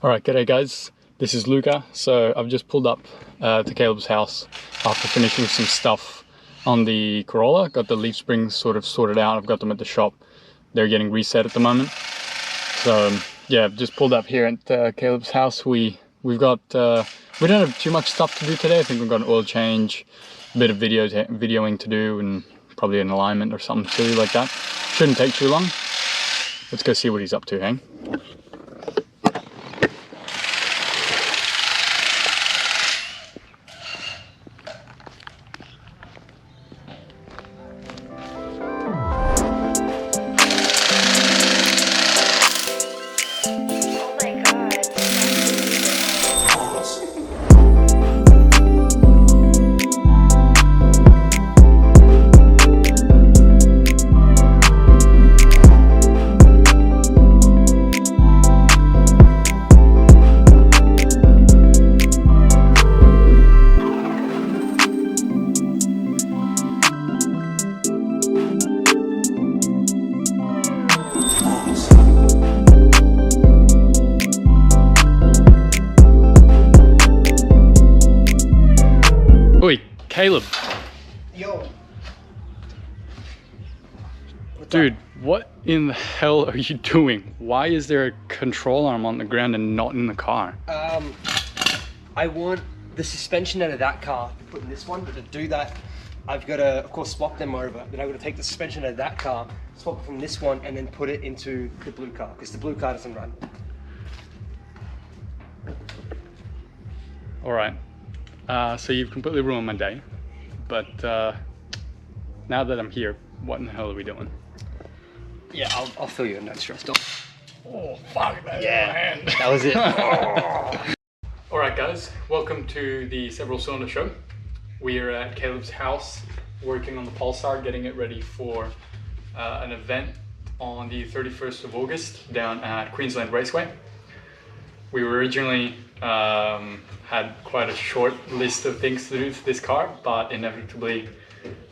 Alright, g'day guys, this is Luca. So I've just pulled up to Caleb's house after finishing some stuff on the Corolla. Got the leaf springs sort of sorted out. I've got them at the shop. They're getting reset at the moment. So yeah, I've just pulled up here at Caleb's house. We don't have too much stuff to do today. I think we've got an oil change, a bit of videoing to do, and probably an alignment or something silly like that. Shouldn't take too long. Let's go see what he's up to, hang. Oi, Caleb. Yo. Dude, what in the hell are you doing? Why is there a control arm on the ground and not in the car? I want the suspension out of that car, put in this one, but to do that, I've got to, of course, swap them over. Then I've got to take the suspension out of that car, swap it from this one, and then put it into the blue car, because the blue car doesn't run. Alright, so you've completely ruined my day, but now that I'm here, what in the hell are we doing? Yeah, I'll fill you in, don't stress, don't. Oh, fuck, that's my hand. That was it. Alright guys, welcome to the Several Cylinder Show. We are at Caleb's house, working on the pulsar, getting it ready for an event on the 31st of August down at Queensland Raceway. We originally had quite a short list of things to do to this car, but inevitably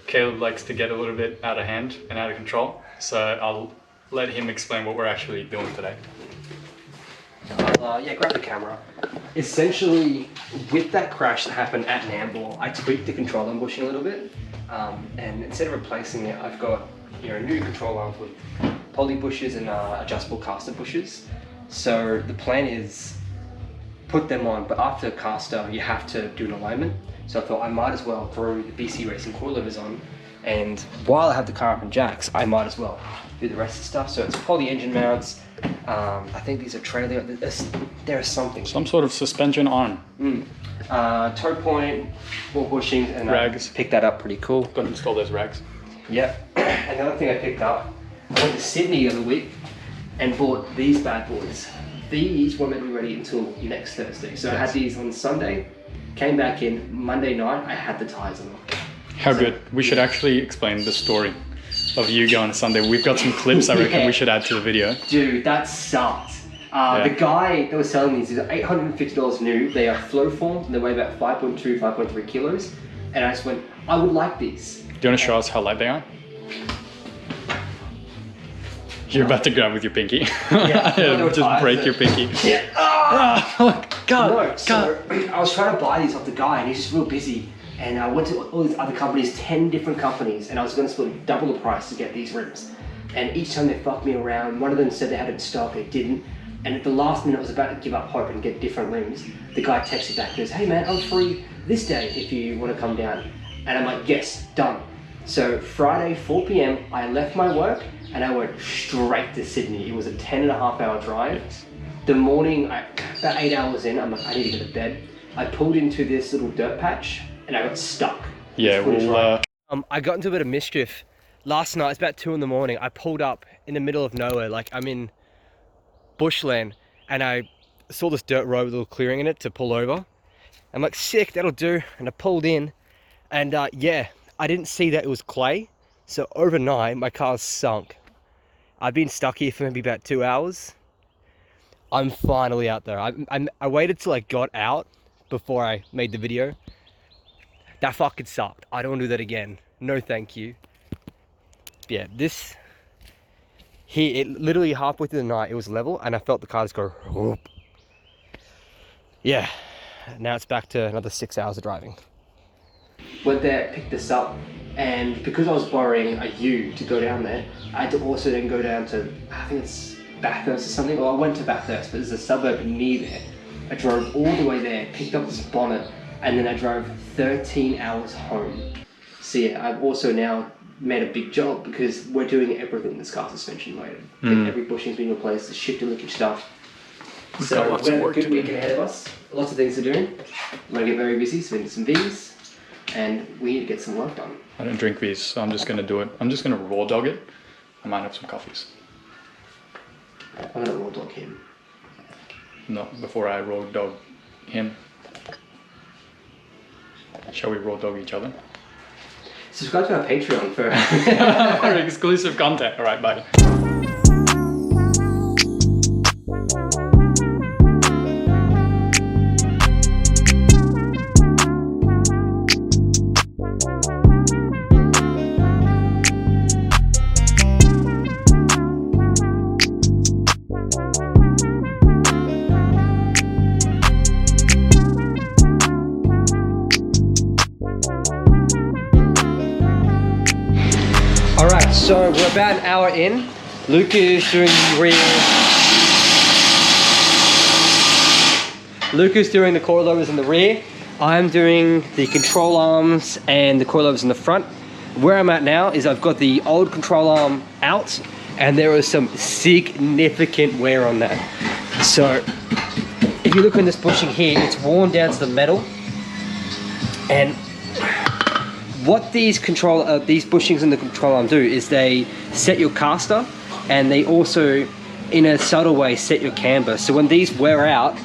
Caleb likes to get a little bit out of hand and out of control. So I'll let him explain what we're actually doing today. Yeah, grab the camera. Essentially, with that crash that happened at Nambour, I tweaked the control arm bushing a little bit, and instead of replacing it, I've got new control arms with poly bushes and adjustable caster bushes. So the plan is put them on, but after caster, you have to do an alignment. So I thought I might as well throw the BC Racing coilovers on, and while I have the car up in jacks, I might as well do the rest of the stuff. So it's poly engine mounts. I think these are trailer. There is something. Some sort of suspension arm. Toe point, ball bushings, and rags. Picked that up pretty cool. Got to install those rags. Yep. Another thing I picked up, I went to Sydney the other week and bought these bad boys. These weren't meant to be ready until next Thursday. So I had these on Sunday, came back in Monday night, I had the tyres on them. How good. We should actually explain the story of you going to Sunday. We've got some clips I reckon we should add to the video. Dude, that sucked. The guy that was selling these is $850 new. They are flow formed and they weigh about 5.2, 5.3 kilos. And I just went, I would like these. Do you want to show us how light they are? You're about to grab with your pinky. Yeah, just break your pinky. Yeah. Oh, God. No, so I was trying to buy these off the guy and he's just real busy. And I went to all these other companies, 10 different companies, and I was going to split double the price to get these rims. And each time they fucked me around. One of them said they had it in stock, they didn't. And at the last minute I was about to give up hope and get different rims. The guy texted back and goes, hey man, I'm free this day if you want to come down. And I'm like, yes, done. So Friday, 4 p.m, I left my work and I went straight to Sydney. It was a 10.5-hour drive. The morning, about 8 hours in, I'm like, I need to go to bed. I pulled into this little dirt patch and I got stuck. Yeah, I got into a bit of mischief. Last night, it's about 2 in the morning, I pulled up in the middle of nowhere, like I'm in bushland, and I saw this dirt road with a little clearing in it to pull over. I'm like, sick, that'll do. And I pulled in, and yeah, I didn't see that it was clay. So overnight, my car's sunk. I've been stuck here for maybe about 2 hours. I'm finally out there. I waited till I got out before I made the video. That fucking sucked. I don't want to do that again. No thank you. Yeah, this here, it literally halfway through the night, it was level, and I felt the car just go whoop. yeah, now it's back to another 6 hours of driving. Went there, picked this up, and because I was borrowing a U to go down there, I had to also then go down to, I think it's Bathurst or something. Well, I went to Bathurst, but there's a suburb near there. I drove all the way there, picked up this bonnet, and then I drove 13 hours home. So yeah, I've also now made a big job because we're doing everything in this car suspension related. Every bushing's been replaced, the shift and linkage stuff. So we're going to have a good weekend ahead of us. Lots of things to do. We're going to get very busy, spend some V's, and we need to get some work done. I don't drink V's, so I'm just going to do it. I'm just going to raw dog it. I might have some coffees. I'm going to raw dog him. No, before I raw dog him. Shall we raw dog each other? Subscribe to our Patreon for exclusive content. All right, bye. Alright, so we're about an hour in. Luca is doing the rear. Luca's doing the coilovers in the rear. I'm doing the control arms and the coilovers in the front. Where I'm at now is I've got the old control arm out and there is some significant wear on that. So if you look in this bushing here, it's worn down to the metal. And what these bushings in the control arm do is they set your caster and they also, in a subtle way, set your camber. So when these wear out,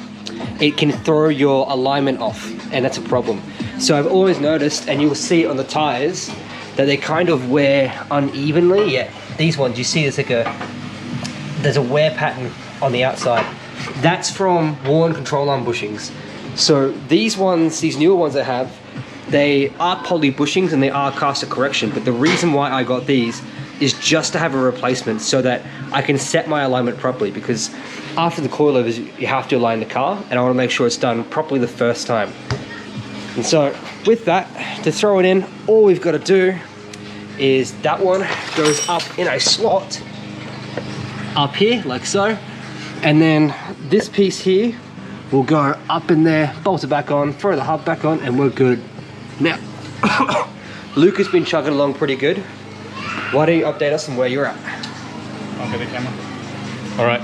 it can throw your alignment off, and that's a problem. So I've always noticed, and you'll see it on the tires, that they kind of wear unevenly. Yeah, these ones, you see there's a wear pattern on the outside. That's from worn control arm bushings. So these ones, these newer ones I have, they are poly bushings and they are caster correction, but the reason why I got these is just to have a replacement so that I can set my alignment properly, because after the coilovers you have to align the car and I want to make sure it's done properly the first time. And so with that, to throw it in, all we've got to do is that one goes up in a slot up here like so, and then this piece here will go up in there, bolt it back on, throw the hub back on, and we're good. Now, Luke has been chugging along pretty good. Why don't you update us on where you're at? I'll get the camera. All right,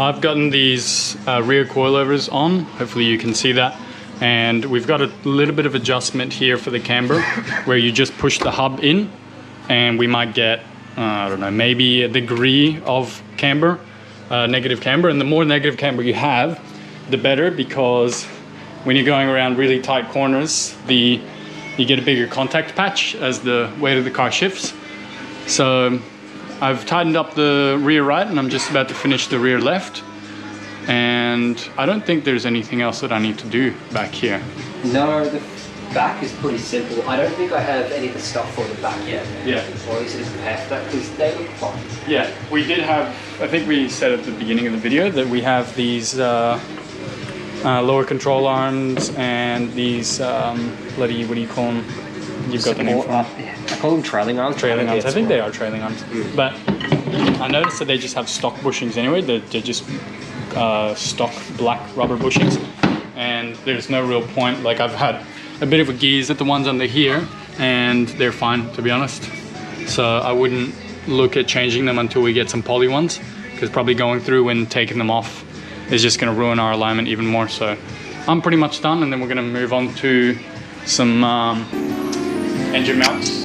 I've gotten these rear coilovers on. Hopefully you can see that. And we've got a little bit of adjustment here for the camber where you just push the hub in and we might get, I don't know, maybe a degree of camber, negative camber. And the more negative camber you have, the better, because when you're going around really tight corners, you get a bigger contact patch as the weight of the car shifts. So I've tightened up the rear right and I'm just about to finish the rear left. And I don't think there's anything else that I need to do back here. No, the back is pretty simple. I don't think I have any of the stuff for the back yet. Yeah. Or at least it isn't half that, because they look fine. Yeah, we did have, I think we said at the beginning of the video that we have these lower control arms and these bloody, what do you call them? You've got the name for them. I call them trailing arms. Trailing arms. I think they are trailing arms. But I noticed that they just have stock bushings anyway. They're just stock black rubber bushings. And there's no real point. Like, I've had a bit of a geeze at the ones under here and they're fine, to be honest. So I wouldn't look at changing them until we get some poly ones, because probably going through and taking them off is just going to ruin our alignment even more. So I'm pretty much done, and then we're going to move on to some engine mounts.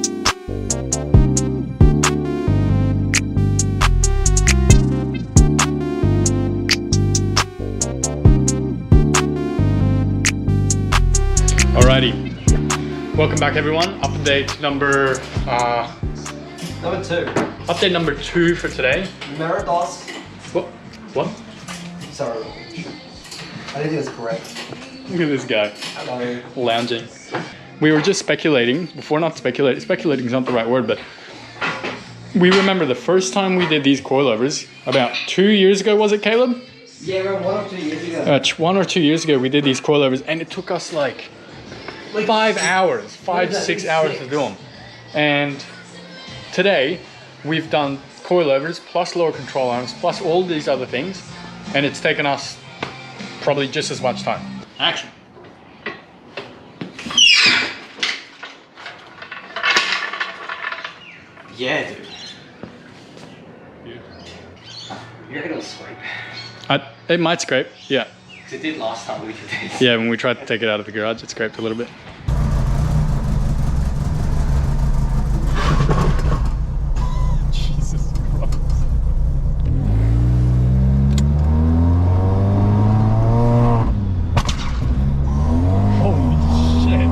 Alrighty, welcome back everyone. Update number two. Update number 2 for today. Mirror DOS. What? Sorry, I think that's correct. Look at this guy. Hello. Lounging. We were just speculating, speculating is not the right word, but we remember the first time we did these coilovers, about 2 years ago, was it, Caleb? Yeah, around 1 or 2 years ago. 1 or 2 years ago, we did these coilovers, and it took us like 5 hours, 5 to 6 hours to do them. And today, we've done coilovers plus lower control arms plus all these other things, and it's taken us probably just as much time. Action. Yeah, dude. You reckon it'll scrape? It might scrape, yeah. It did last time we did this. Yeah, when we tried to take it out of the garage, it scraped a little bit. Jesus Christ. Holy shit.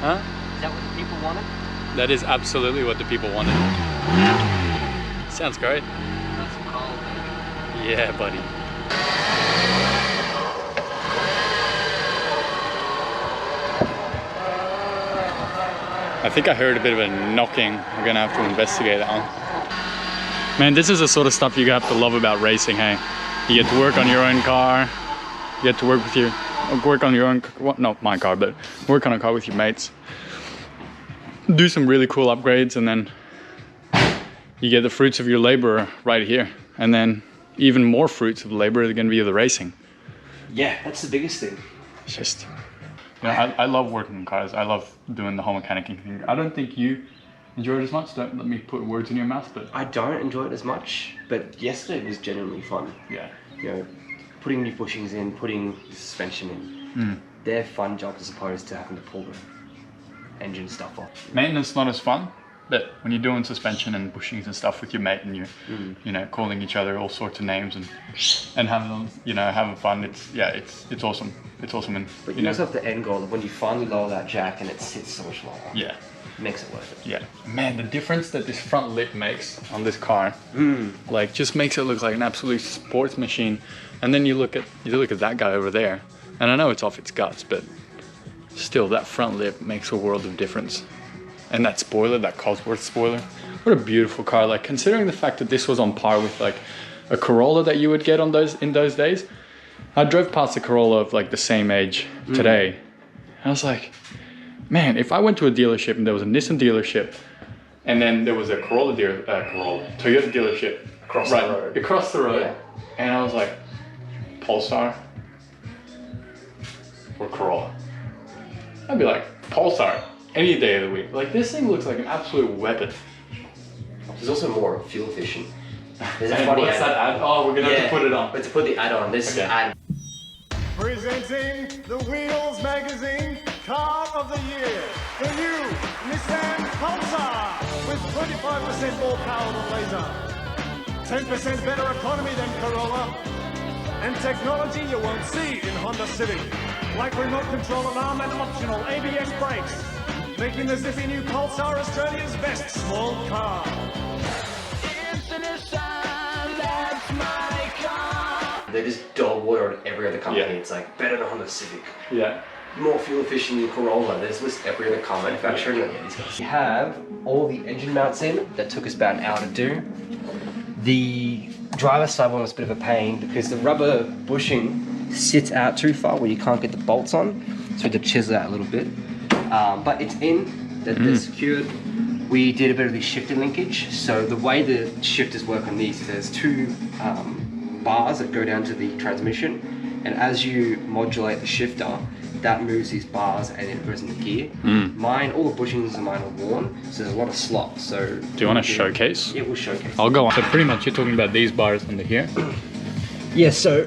Huh? Is that what the people wanted? That is absolutely what the people wanted. Sounds great. That's cold. Yeah, buddy. I think I heard a bit of a knocking. We're gonna have to investigate that one. Man, this is the sort of stuff you have to love about racing, hey? You get to work on your own car. You get to work on your own, well, not my car, but work on a car with your mates. Do some really cool upgrades, and then you get the fruits of your labor right here. And then even more fruits of labor are going to be the racing. Yeah, that's the biggest thing. It's just, you know, I love working in cars. I love doing the whole mechanicking thing. I don't think you enjoy it as much. Don't let me put words in your mouth, but I don't enjoy it as much, but yesterday was genuinely fun. yeah. You know, putting new bushings in, putting the suspension in. They're fun jobs as opposed to having to pull the engine stuff off. Maintenance not as fun, but when you're doing suspension and bushings and stuff with your mate, and you're you know, calling each other all sorts of names and having, you know, having fun, it's awesome. It's awesome. And But you also have the end goal of when you finally lower that jack and it sits so much longer. yeah. It makes it worth it. Yeah, man, the difference that this front lip makes on this car, like, just makes it look like an absolute sports machine. And then you look at that guy over there, and I know it's off its guts, but still, that front lip makes a world of difference. And that spoiler, that Cosworth spoiler, what a beautiful car. Like, considering the fact that this was on par with like a Corolla that you would get on in those days. I drove past a Corolla of like the same age today, and I was like, man, if I went to a dealership and there was a Nissan dealership, and then there was a Toyota dealership Across the road. Yeah. And I was like, Pulsar or Corolla? I'd be like, Pulsar, any day of the week. Like, this thing looks like an absolute weapon. There's also more fuel efficient. There's a And funny what's that ad? Oh, we're gonna have to put it on. But to put the ad on, this Okay. ad. Presenting the Wheels Magazine Car of the Year, the new Nissan Pulsar with 25% more power than Laser, 10% better economy than Corolla, and technology you won't see in Honda Civic, like remote control alarm and optional ABS brakes, making the zippy new Pulsar Australia's best small car. It's the Nissan, that's my car. They just dog water on every other company. Yeah. It's like better than Honda Civic. Yeah. More fuel efficient than Corolla. There's list every other car manufacturer. Yeah, these guys. We have all the engine mounts in. That took us about an hour to do. The driver's side one was a bit of a pain because the rubber bushing sits out too far where you can't get the bolts on. So we had to chisel out a little bit. But it's in. They're secured. We did a bit of the shifter linkage. So the way the shifters work on these is there's two bars that go down to the transmission, and as you modulate the shifter, that moves these bars and it goes into gear. Mine, all the bushings of mine are worn, so there's a lot of slop. So Do you want to showcase? Yeah, we'll showcase. I'll go on. So pretty much you're talking about these bars under here. Yeah, so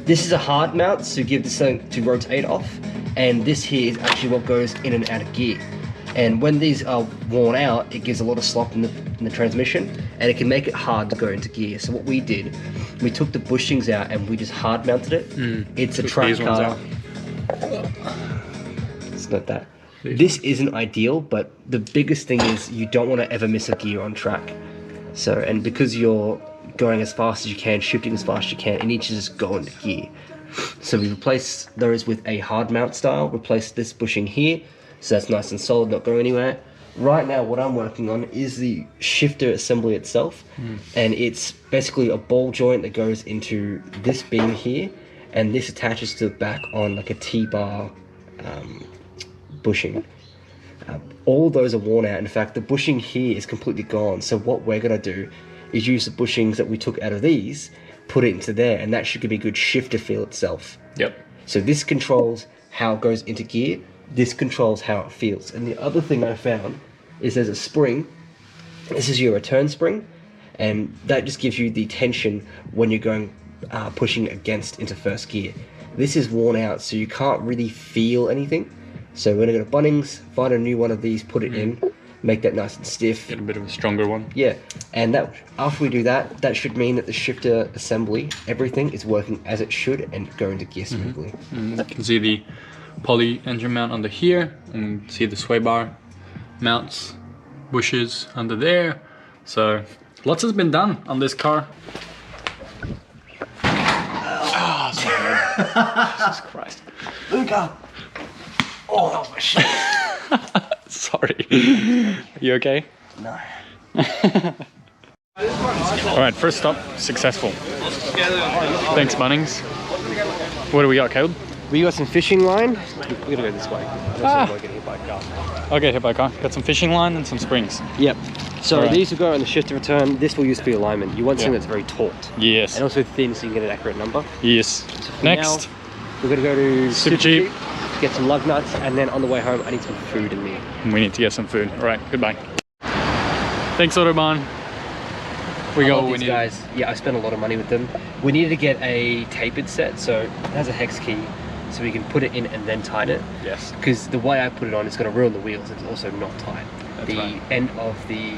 this is a hard mount to give this thing to rotate off, and this here is actually what goes in and out of gear. And when these are worn out, it gives a lot of slop in the transmission, and it can make it hard to go into gear. So what we did, we took the bushings out and we just hard mounted it. It's a Took track these ones car. out. It's not that. This isn't ideal, but the biggest thing is you don't want to ever miss a gear on track. So, and because you're going as fast as you can, shifting as fast as you can, it needs to just go into gear. So we replaced those with a hard mount style, replaced this bushing here, so that's nice and solid, not going anywhere. Right now what I'm working on is the shifter assembly itself, and it's basically a ball joint that goes into this beam here, and this attaches to the back on like a T-bar bushing. All those are worn out. In fact, the bushing here is completely gone, so what we're going to do is use the bushings that we took out of these, put it into there, and that should give me a good shifter feel itself. Yep. So this controls how it goes into gear, this controls how it feels. And the other thing I found is there's a spring. This is your return spring, and that just gives you the tension when you're going pushing against into first gear. This is worn out, so you can't really feel anything. So we're gonna go to Bunnings, find a new one of these, put it in, make that nice and stiff. Get a bit of a stronger one. Yeah, and that after we do that, that should mean that the shifter assembly, everything is working as it should and go into gear smoothly. You can see the poly engine mount under here, and see the sway bar mounts, bushes under there. So lots has been done on this car. Oh, sorry. Jesus Christ. Luca! Oh, that was my shit. Sorry. You okay? No. All right, first stop, successful. Thanks, Bunnings. What do we got, Caleb? We got some fishing line. We're gonna go this way. Ah. Get hit by a car. I'll get hit by a car. Got some fishing line and some springs. Yep. So Alright. these will go on the shifter return. This will use for your alignment. You want something that's very taut. Yes. And also thin so you can get an accurate number. Yes. For Next. now, we're gonna go to Super cheap. get some lug nuts, and then on the way home I need some food in me. We need to get some food. All right, goodbye. Thanks, Autobahn. We I got love what we these need. guys. Yeah, I spent a lot of money with them. We needed to get a tapered set, so it has a hex key, so we can put it in and then tighten it. Yes. Because the way I put it on, it's going to ruin the wheels. It's also not tight. That's the right. end of the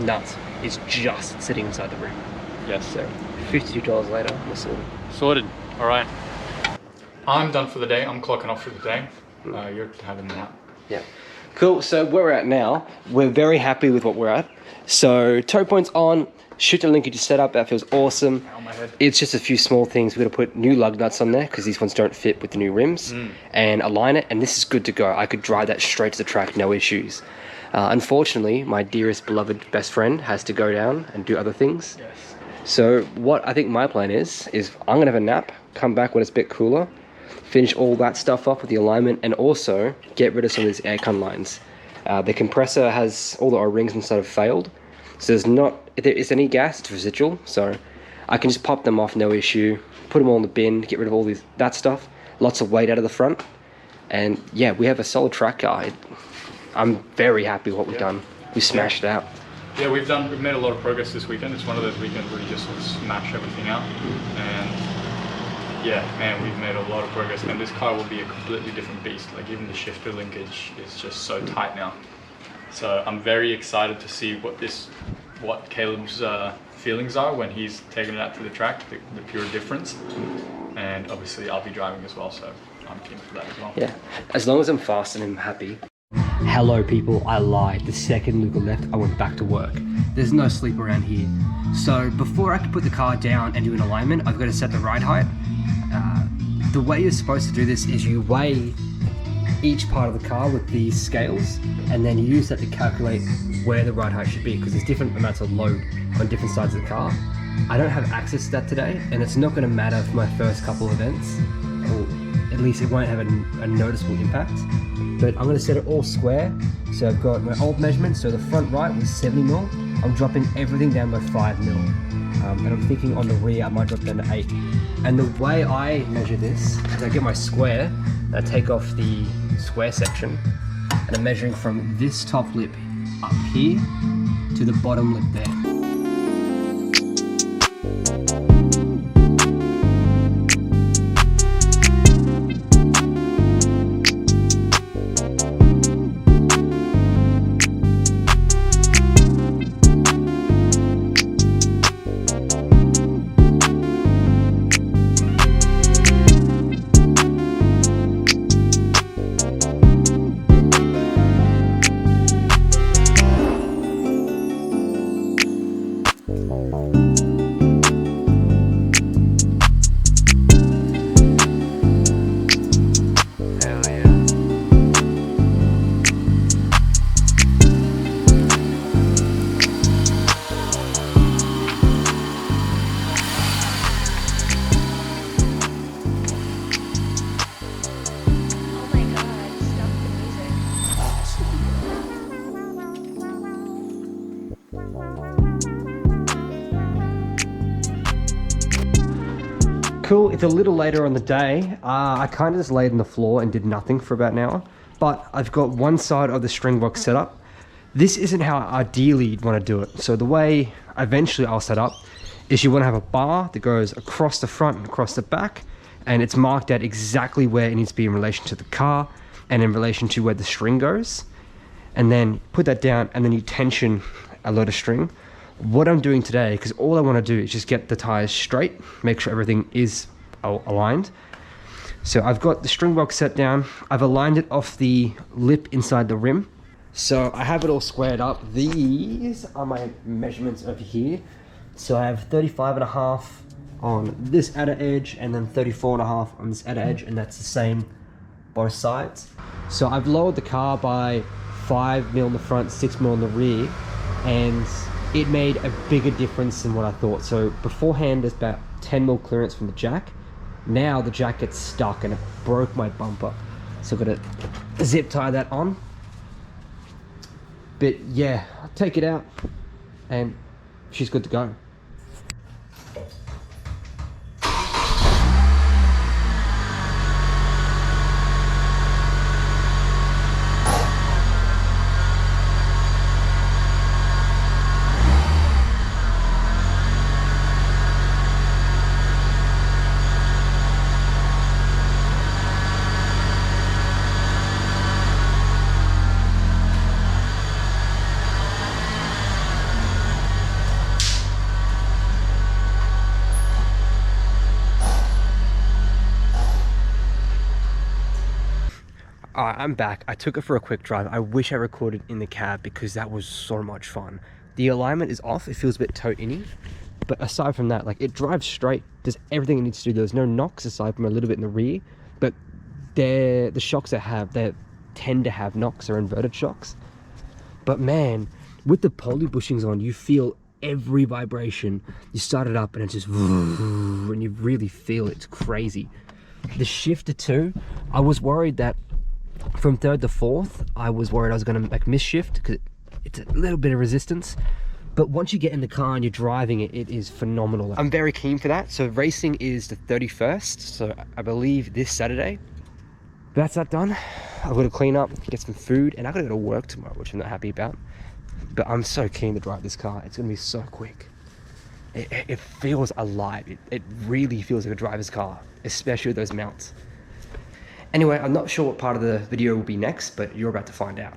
nut is just sitting inside the rim. Yes. So $52 later, we're sorted. Sorted. All right. I'm done for the day. I'm clocking off for the day. You're having a nap. Yeah. Cool. So where we're at now, we're very happy with what we're at. So tow point's on, shifter linkage is set up. That feels awesome. On my head. It's just a few small things. We're gonna put new lug nuts on there because these ones don't fit with the new rims, and align it. And this is good to go. I could drive that straight to the track, no issues. Unfortunately, my dearest beloved best friend has to go down and do other things. Yes. So what I think my plan is I'm gonna have a nap, come back when it's a bit cooler, finish all that stuff up with the alignment, and also get rid of some of these aircon lines. The compressor has all the O-rings inside have failed, so if there is any gas, it's residual, so I can just pop them off, no issue, put them all in the bin, get rid of all that stuff, lots of weight out of the front, and yeah, we have a solid track car. I'm very happy with what we've done. We smashed it out. Yeah, we've made a lot of progress this weekend. It's one of those weekends where you just sort of smash everything out, and yeah, man, we've made a lot of progress, and this car will be a completely different beast. Like even the shifter linkage is just so tight now. So I'm very excited to see what Caleb's feelings are when he's taking it out to the track, the pure difference. And obviously I'll be driving as well, so I'm keen for that as well. Yeah, as long as I'm fast and I'm happy. Hello people, I lied. The second Luca left, I went back to work. There's no sleep around here. So before I can put the car down and do an alignment, I've got to set the ride height. The way you're supposed to do this is you weigh each part of the car with these scales, and then you use that to calculate where the ride height should be, because there's different amounts of load on different sides of the car. I don't have access to that today, and it's not going to matter for my first couple events, or at least it won't have a noticeable impact. But I'm going to set it all square. So I've got my old measurement, so the front right was 70mm. I'm dropping everything down by 5mm. And I'm thinking on the rear I might drop down to 8. And the way I measure this is I get my square, and I take off the square section, and I'm measuring from this top lip up here to the bottom lip there. cool. It's a little later on the day. I kind of just laid on the floor and did nothing for about an hour. But I've got one side of the string box set up. This isn't how ideally you'd want to do it. So the way eventually I'll set up is you want to have a bar that goes across the front and across the back, and it's marked out exactly where it needs to be in relation to the car and in relation to where the string goes. And then put that down, and then you tension a load of string. What I'm doing today, because all I want to do is just get the tires straight, make sure everything is aligned. So I've got the string box set down. I've aligned it off the lip inside the rim. So I have it all squared up. These are my measurements over here. So I have 35.5 on this outer edge, and then 34.5 on this outer edge, and that's the same both sides. So I've lowered the car by 5mm in the front, 6mm in the rear, and it made a bigger difference than what I thought. So beforehand, there's about 10mm clearance from the jack. Now the jack gets stuck and it broke my bumper. So I've got to zip tie that on. But yeah, I'll take it out and she's good to go. Alright, I'm back. I took it for a quick drive. I wish I recorded in the cab because that was so much fun. The alignment is off. It feels a bit toe-inny. But aside from that, like, it drives straight. Does everything it needs to do. There's no knocks aside from a little bit in the rear. But the shocks they tend to have knocks or inverted shocks. But man, with the poly bushings on, you feel every vibration. You start it up and it's just and you really feel it. It's crazy. The shifter too, I was worried that from third to fourth, I was worried I was going to like miss shift because it's a little bit of resistance. But once you get in the car and you're driving it, it is phenomenal. I'm very keen for that. So racing is the 31st. So I believe this Saturday. That's that done. I've got to clean up, get some food, and I've got to go to work tomorrow, which I'm not happy about. But I'm so keen to drive this car. It's going to be so quick. It feels alive. It really feels like a driver's car, especially with those mounts. Anyway, I'm not sure what part of the video will be next, but you're about to find out.